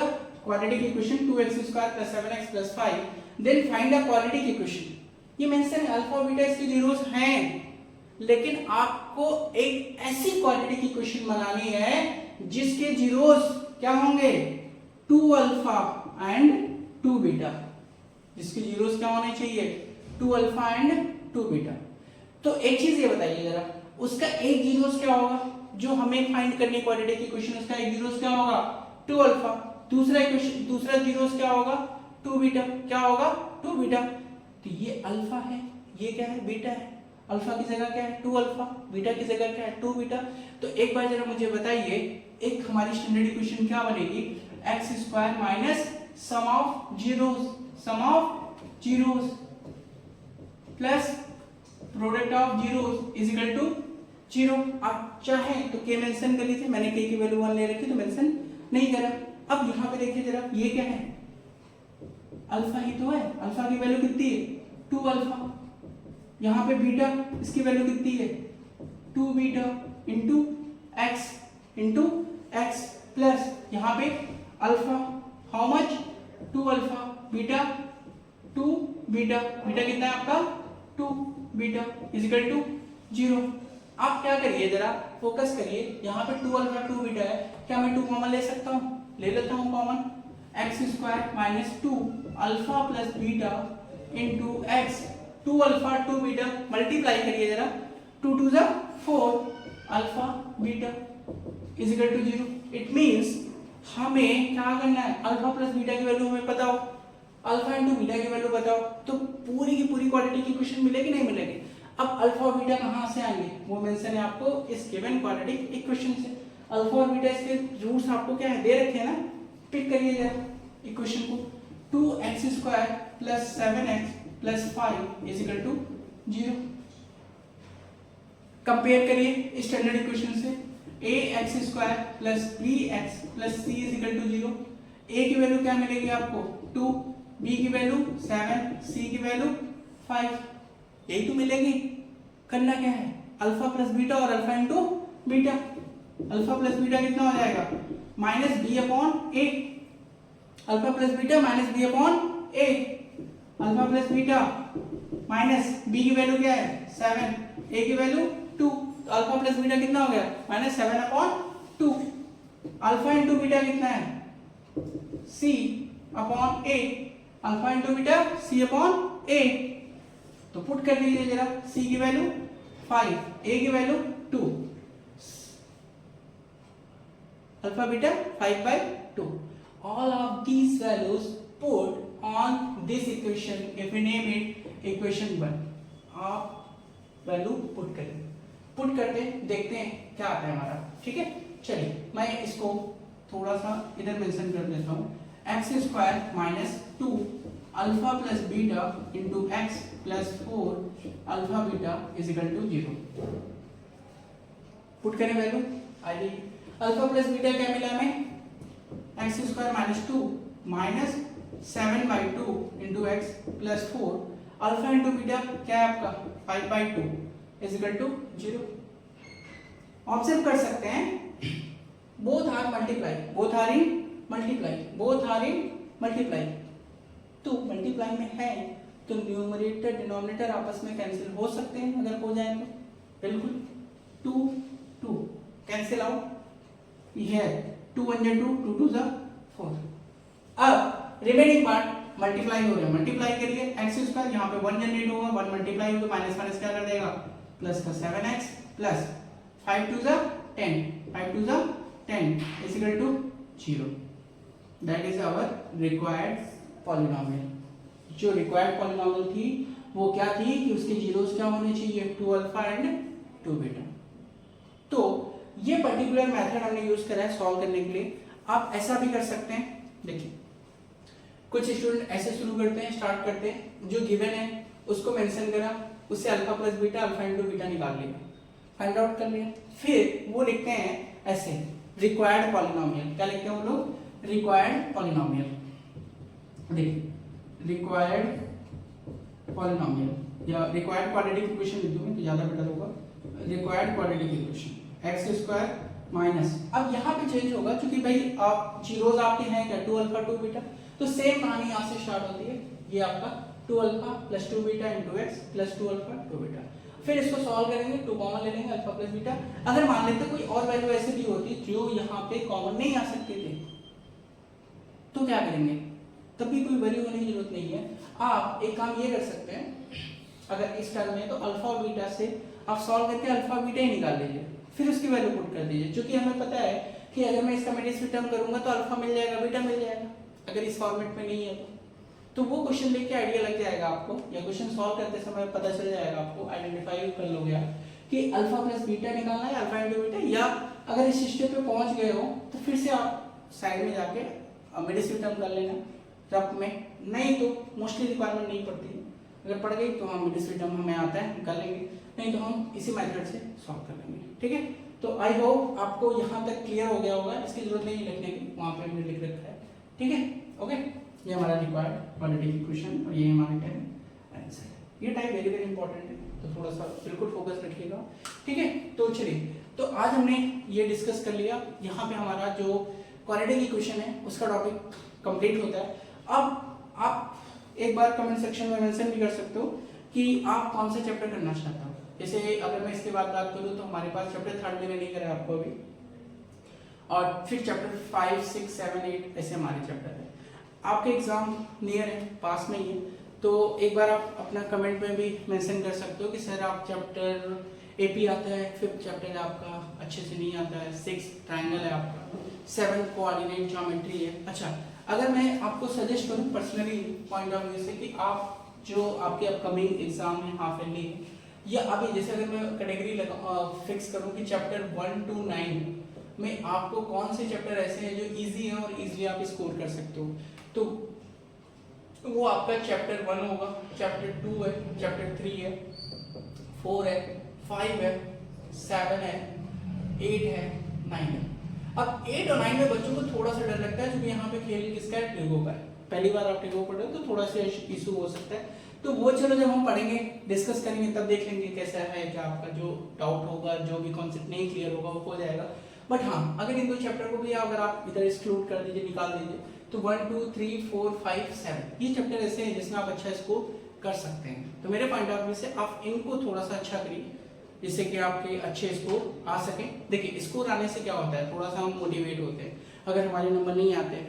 quadratic equation 2x² + 7x + 5, then find the quadratic equation. ये mention है alpha और beta इसके जीरोस हैं, लेकिन आपको एक ऐसी क्वाड्रेटिक इक्वेशन बनानी है जिसके जीरोस क्या होंगे 2 अल्फा एंड 2 बीटा, जिसके जीरोस क्या होने चाहिए 2 अल्फा एंड 2 बीटा। तो एक चीज ये बताइए जरा, उसका एक जीरोस क्या होगा जो हमें फाइंड करनी क्वाड्रेटिक इक्वेशन, उसका एक जीरोस क्या होगा 2 अल्फा, दूसरा इक्वेशन दूसरा जीरोस क्या होगा 2 बीटा, क्या होगा 2 बीटा। तो ये अल्फा है, ये क्या है बीटा है, अल्फा की जगह क्या है 2 अल्फा, बीटा की जगह क्या है 2 बीटा। तो एक बार जरा मुझे बताइए, एक हमारी स्टैंडर्ड इक्वेशन क्या बनेगी x² minus sum of zeros plus product of zeros is equal to 0। आप चाहें तो k मेंशन कर लीजिए, मैंने k की वैल्यू 1 ले रखी तो मेंशन नहीं करा। अब यहाँ पे देखिए जरा, ये क्या है अल्फा ही तो है, अल्फा की वैल्यू कितनी है 2 अल्फा, यहाँ पे बीटा इसकी वैल्यू कितनी है 2 बीटा इंटू x प्लस यहाँ पे alpha how much 2 alpha, beta 2 beta, beta कितना है आपका 2 बीटा इज इक्वल टू 0। आप क्या करिए जरा फोकस करिए, यहाँ पे 2 अल्फा 2 बीटा है, क्या मैं 2 कॉमन ले सकता हूँ, ले लेता हूँ common, x² minus 2 alpha plus beta into x, 2 alpha 2 beta multiply करिए जरा, 2 2 जा 4 alpha beta is equal to 0। It means हमें क्या करना है, अल्फा प्लस बीटा की वैल्यू हमें पता हो, अल्फा इंटू बीटा की वैल्यू बताओ, तो पूरी की पूरी क्वाड्रेटिक इक्वेशन मिलेगी नहीं मिलेगी। अब अल्फा और बीटा कहाँ से आएंगे, वो मेंशन है आपको इस गिवन क्वाड्रेटिक इक्वेशन से। अल्फा और बीटा इसके रूट्स आपको क्या है दे रखे हैं ना, पिक करिए जरा इक्वेशन को, 2x² + 7x + 5 is equal to 0। Compare करिए स्टैंडर्ड इक्वेशन से, ax² plus bx plus c is equal to 0। a की वैल्यू क्या मिलेगी आपको 2, b की वैल्यू 7, c की वैल्यू 5, यही तो मिलेगी। करना क्या है, अल्फा प्लस बीटा और alpha into beta. Alpha plus beta कितना हो जाएगा minus B upon A, alpha plus beta minus B upon A, alpha plus beta minus B की वैल्यू क्या है 7, ए की वैल्यू 2, तो अल्फा प्लस बीटा कितना हो गया minus 7 upon 2। Alpha into beta कितना है c upon A, alpha into beta c upon A. तो पुट कर लीजिए जरा, c की वैल्यू 5, a की value 2, alpha beta 5/2। All of these values put on this equation if we name it equation 1। आप value put करें, put करते देखते हैं क्या आता है हमारा। ठीक है, चलिए मैं इसको थोड़ा सा इधर मेंशन कर देता हूँ। x² minus 2 alpha plus beta into X plus 4 alpha beta is equal to 0। Put करें वैल्यू, आई अल्फा प्लस बीटा क्या मिला हमें x² minus 2 minus 7/2 into X plus 4, alpha into beta क्या है आपका 5/2 इज इक्वल टू 0। ऑब्जर्व कर सकते हैं both are multiply, both are in multiply, both are in multiply. तो मल्टीप्लाई में है तो न्यूमरेटर डिनोमिनेटर आपस में कैंसिल हो सकते हैं, अगर हो जाए तो बिल्कुल 2 2 कैंसिल आउट, ये 2 1 जा 2 2 2 जा 4। अब रिमेनिंग पार्ट मल्टीप्लाई हो रहा है, मल्टीप्लाई करिए x² यहाँ पे 1 जनरेट होगा, 1 मल्टीप्लाई होगा, माइनस माइनस क्या कर देगा प्लस का 7x प्लस 5 2 जा 10, 5 2 जा 10 is equal to 0। That is our required polynomial. जो रिक्वायर्ड पॉलिनोमियल थी वो क्या थी कि उसके जीरोस क्या होने चाहिए 2 अल्फा एंड 2 बीटा। तो ये पर्टिकुलर मेथड हमने यूज करा है सॉल्व करने के लिए। आप ऐसा भी कर सकते हैं, देखिए कुछ स्टूडेंट ऐसे शुरू करते हैं, स्टार्ट करते हैं, जो गिवन है उसको मेंशन करा, उससे alpha plus beta alpha into beta निकाल लिया, फाइंड आउट कर लिया, फिर वो लिखते हैं ऐसे रिक्वायर्ड पॉलिनोमियल। क्या लिखते हैं वो लोग, रिक्वायर्ड पॉलिनोमियल। देखिए रिक्वायर्ड पॉलिनोमियल या रिक्वायर्ड क्वाड्रेटिक इक्वेशन लिख दूंगा तो ज्यादा बेटर होगा, required quadratic equation x² minus, अब यहाँ पे चेंज होगा क्योंकि भाई आप जीरोस आपके हैं क्या 2 अल्फा 2 बीटा, तो सेम कहानी यहाँ से स्टार्ट होती है, ये आपका 2 alpha plus 2 beta into X plus 2 alpha 2 beta. फिर इसको सॉल्व करेंगे, 2 कॉमन ले लेंगे अल्फा प्लस बीटा। अगर मान लेते कोई और वैल्यू ऐसे भी होती जो यहाँ पे कॉमन नहीं आ सकते थे तो क्या करेंगे, तब भी कोई वरी होने की जरूरत नहीं है। आप एक काम ये कर सकते हैं, अगर इस टर्म में तो अल्फा और बीटा से आप सॉल्व करके अल्फा बीटा ही निकाल लीजिए, फिर उसकी वैल्यू पुट कर दीजिए, क्योंकि हमें पता है कि अगर मैं इसका मिडिल टर्म करूंगा तो अल्फा मिल जाएगा बीटा मिल जाएगा, अगर इस फॉर्मेट में नहीं है तो वो क्वेश्चन लेके आइडिया लग जाएगा आपको, या क्वेश्चन सॉल्व करते समय पता चल जाएगा आपको, आइडेंटिफाई कर लोगे आप कि अल्फा प्लस बीटा निकालना है अल्फा इंटू बीटा, या अगर इस स्टेप पे पहुंच गए हो तो फिर से आप साइड में जाके मिडिल टर्म कर लेना रफ में, नहीं तो मोस्टली रिक्वायरमेंट नहीं पड़ती है, अगर पड़ गई तो हम मिडिल टर्म हमें आता है निकाल लेंगे, नहीं तो हम इसी मेथड से सॉल्व कर लेंगे। ठीक है, तो आई होप आपको यहाँ तक क्लियर हो गया होगा, इसकी जरूरत नहीं लिखने की, वहाँ पे हमने लिख रखा है। ठीक है, ओके, ये हमारा रिक्वायर्ड क्वाड्रेटिक इक्वेशन और ये हमारा क्या है आंसर। ये टाइप वेरी वेरी इंपॉर्टेंट है, तो थोड़ा सा बिल्कुल फोकस रखिएगा। ठीक है, तो चलिए, तो आज हमने ये डिस्कस कर लिया, यहाँ पे हमारा जो क्वाड्रेटिक इक्वेशन है उसका टॉपिक कंप्लीट होता है। अब आप एक बार कमेंट सेक्शन में मेंशन भी कर सकते हो कि आप कौन सा चैप्टर करना चाहते हो। जैसे अगर मैं इसके बाद बात करूँ तो हमारे पास चैप्टर 3 मैंने नहीं करा आपको अभी, और फिर चैप्टर 5 6 7 8 ऐसे हमारे चैप्टर है। आपके एग्जाम नियर है, पास में ही है, तो एक बार आप अपना कमेंट में भी मेंशन कर सकते हो कि सर आप चैप्टर एपी आता है, 5th चैप्टर आपका अच्छे से नहीं आता है, 6 ट्रायंगल है आपका, 7 कोऑर्डिनेट ज्योमेट्री है। अच्छा, अगर मैं आपको सजेस्ट करूं पर्सनली पॉइंट ऑफ व्यू से कि आप जो आपके अपकमिंग एग्जाम है हाफ ईयरली है, या अभी जैसे अगर मैं कैटेगरी फिक्स करूं कि चैप्टर 1 to 9 में आपको कौन से चैप्टर ऐसे हैं जो इजी हैं और इजीली आप स्कोर कर सकते हो, तो वो आपका चैप्टर 1 होगा, चैप्टर 2 है, चैप्टर 3 है, 4 है, 5 है, 7 है, 8 है, 9 है। अब 8 और 9 में बच्चों को थोड़ा सा डर लगता है क्योंकि यहाँ पे खेल किसका है, टेगो का है। पहली बार आप टेगो पढ़ रहे हो तो थोड़ा सा इशू हो सकता है, तो वो चलो जब हम पढ़ेंगे डिस्कस करेंगे तब देख लेंगे कैसा है, क्या आपका जो डाउट होगा, जो भी कॉन्सेप्ट नहीं क्लियर होगा वो हो जाएगा। बट हाँ, अगर इन दो चैप्टर को भी अगर आप इधर एक्सक्लूड कर दीजिए, निकाल दीजिए, तो 1 2 3 4 5 7 ये चैप्टर ऐसे हैं जिसमें आप अच्छा स्कोर कर सकते हैं। तो मेरे पॉइंट ऑफ व्यू से आप इनको थोड़ा सा अच्छा करिए जिससे कि आपके अच्छे स्कोर आ सके। देखिए स्कोर आने से क्या होता है, थोड़ा सा हम मोटिवेट होते हैं। अगर हमारे नंबर नहीं आते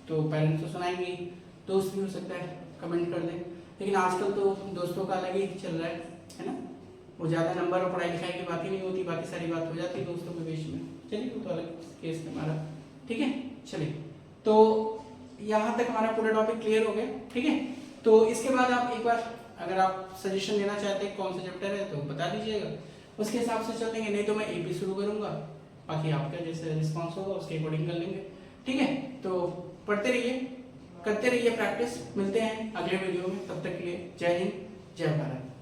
तो पेरेंट्स तो सुनाएंगे, दोस्त भी हो सकता है कमेंट कर दें, लेकिन आजकल तो दोस्तों का अलग ही चल रहा है ना, वो ज़्यादा नंबर और पढ़ाई लिखाई की बात ही नहीं होती, बाकी सारी बात हो जाती है दोस्तों के बीच में। चलिए वो तो अलग केस है हमारा, ठीक है। चलिए तो यहाँ तक हमारा पूरा टॉपिक क्लियर हो गया, ठीक है। तो इसके बाद आप एक बार अगर आप सजेशन देना चाहते हैं कौन सा चैप्टर है तो बता दीजिएगा, उसके हिसाब से चलेंगे, नहीं तो मैं एपी शुरू करूंगा, बाकी आपका जैसे रिस्पॉन्स होगा उसके अकॉर्डिंग कर लेंगे, ठीक है। तो पढ़ते रहिए, करते रहिए प्रैक्टिस, मिलते हैं अगले वीडियो में, तब तक के लिए जय हिंद जय भारत।